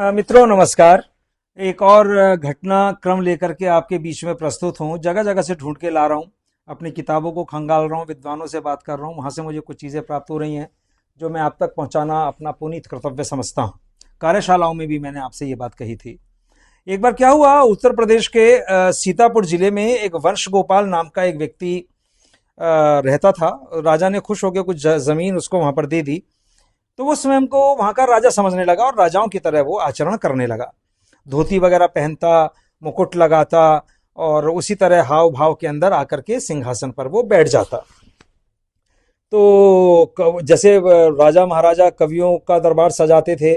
मित्रों नमस्कार। एक और घटना क्रम लेकर के आपके बीच में प्रस्तुत हूँ। जगह जगह से ढूंढ के ला रहा हूँ, अपनी किताबों को खंगाल रहा हूँ, विद्वानों से बात कर रहा हूँ, वहाँ से मुझे कुछ चीज़ें प्राप्त हो रही हैं जो मैं आप तक पहुँचाना अपना पुनीत कर्तव्य समझता हूँ। कार्यशालाओं में भी मैंने आपसे ये बात कही थी। एक बार क्या हुआ, उत्तर प्रदेश के सीतापुर जिले में एक वंश गोपाल नाम का एक व्यक्ति रहता था। राजा ने खुश होकर कुछ जमीन उसको वहां पर दे दी, तो वो स्वयं को वहां का राजा समझने लगा और राजाओं की तरह वो आचरण करने लगा। धोती वगैरह पहनता, मुकुट लगाता और उसी तरह हाव भाव के अंदर आकर के सिंहासन पर वो बैठ जाता। तो जैसे राजा महाराजा कवियों का दरबार सजाते थे,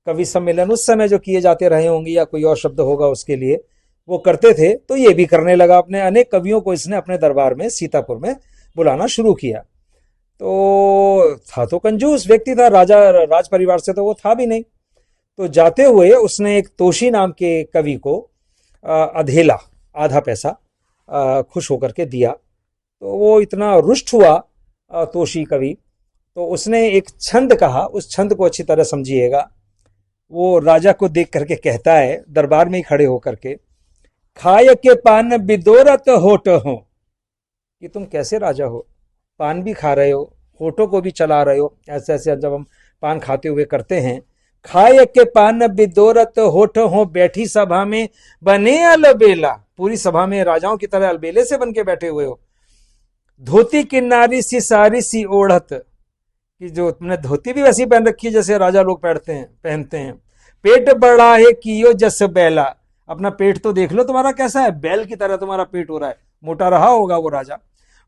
कवि सम्मेलन उस समय जो किए जाते रहे होंगे या कोई और शब्द होगा उसके लिए वो करते थे, तो ये भी करने लगा। अपने अनेक कवियों को इसने अपने दरबार में सीतापुर में बुलाना शुरू किया। तो था तो कंजूस व्यक्ति था, राजा राज परिवार से तो वो था भी नहीं। तो जाते हुए उसने एक तोशी नाम के कवि को अधेला, आधा पैसा खुश होकर के दिया। तो वो इतना रुष्ट हुआ तोशी कवि, तो उसने एक छंद कहा, उस छंद को अच्छी तरह समझिएगा। वो राजा को देख करके कहता है, दरबार में ही खड़े होकर के, खाय के पान बिदोरत होठ हो। कि तुम कैसे राजा हो, पान भी खा रहे हो, होठों को भी चला रहे हो। ऐसे ऐसे जब हम पान खाते हुए करते हैं, खाए के पान बिदोरत होठ हो, बैठी सभा में बने अलबेला। पूरी सभा में राजाओं की तरह अलबेले से बन के बैठे हुए हो। धोती किन्नारी सी सारी सी ओढ़त, कि जो तुमने धोती भी वैसी पहन रखी है जैसे राजा लोग पहनते हैं। पेट बड़ा है कियो जस बैला, अपना पेट तो देख लो तुम्हारा कैसा है, बैल की तरह तुम्हारा पेट हो रहा है, मोटा रहा होगा वो राजा।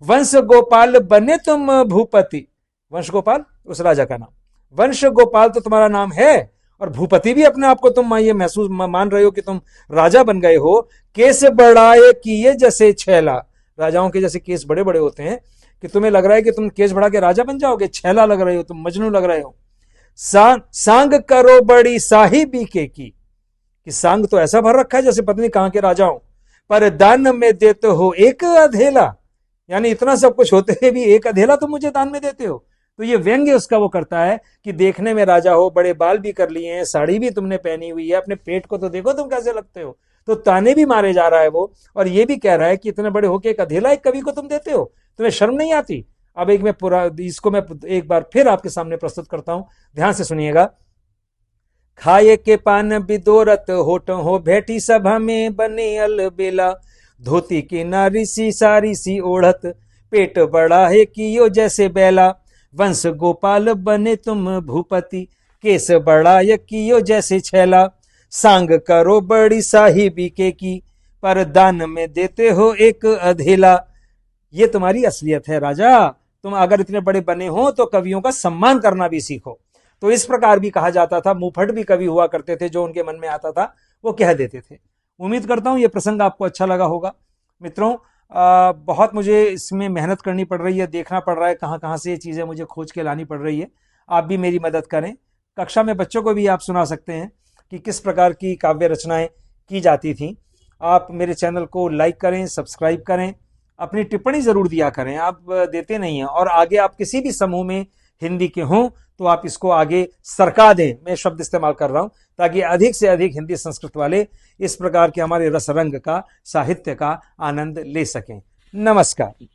वंश गोपाल बने तुम भूपति, वंश गोपाल उस राजा का नाम, वंश गोपाल तो तुम्हारा नाम है, और भूपति भी अपने आप को तुम ये महसूस मान रहे हो कि तुम राजा बन गए हो। केस बढ़ाए किए जैसे छैला, राजाओं के जैसे केस बड़े बड़े होते हैं कि तुम्हें लग रहा है कि तुम केस बढ़ा के राजा बन जाओगे। छैला लग रहे हो तुम, मजनू लग रहे हो। सांग करो बड़ी साहिबी के की, कि सांग तो ऐसा भर रखा है जैसे पत्नी कहां के राजा हो, पर दान में देते हो एक अधेला, यानी इतना सब कुछ होते हुए भी एक अधेला तुम मुझे दान में देते हो। तो ये व्यंग्य उसका वो करता है कि देखने में राजा हो, बड़े बाल भी कर लिए हैं, साड़ी भी तुमने पहनी हुई है, अपने पेट को तो देखो तुम कैसे लगते हो। तो ताने भी मारे जा रहा है वो, और ये भी कह रहा है कि इतने बड़े होके एक अधेला एक कवि को तुम देते हो, तुम्हें शर्म नहीं आती। अब एक मैं पूरा इसको मैं एक बार फिर आपके सामने प्रस्तुत करता हूं, ध्यान से सुनिएगा। खाए के पान बिदोरत होठ हो, बैठी सभा में बने अलबेला। धोती की नारी सी सारी सी ओढ़त, पेट बड़ा है कियो जैसे बैला। वंश गोपाल बने तुम भूपति, केस बड़ा है कियो जैसे छैला। सांग करो बड़ी साहिबी के की, पर दान में देते हो एक अधेला। ये तुम्हारी असलियत है राजा, तुम अगर इतने बड़े बने हो तो कवियों का सम्मान करना भी सीखो। तो इस प्रकार भी कहा जाता था। मुंहफट भी कवि हुआ करते थे, जो उनके मन में आता था वो कह देते थे। उम्मीद करता हूं ये प्रसंग आपको अच्छा लगा होगा। मित्रों, बहुत मुझे इसमें मेहनत करनी पड़ रही है, देखना पड़ रहा है कहाँ कहाँ से ये चीज़ें मुझे खोज के लानी पड़ रही है। आप भी मेरी मदद करें। कक्षा में बच्चों को भी आप सुना सकते हैं कि किस प्रकार की काव्य रचनाएं की जाती थीं। आप मेरे चैनल को लाइक करें, सब्सक्राइब करें, अपनी टिप्पणी ज़रूर दिया करें। आप देते नहीं हैं, और आगे आप किसी भी समूह में हिंदी के हों तो आप इसको आगे सरका दें, मैं शब्द इस्तेमाल कर रहा हूं, ताकि अधिक से अधिक हिंदी संस्कृत वाले इस प्रकार के हमारे रसरंग का, साहित्य का आनंद ले सकें। नमस्कार।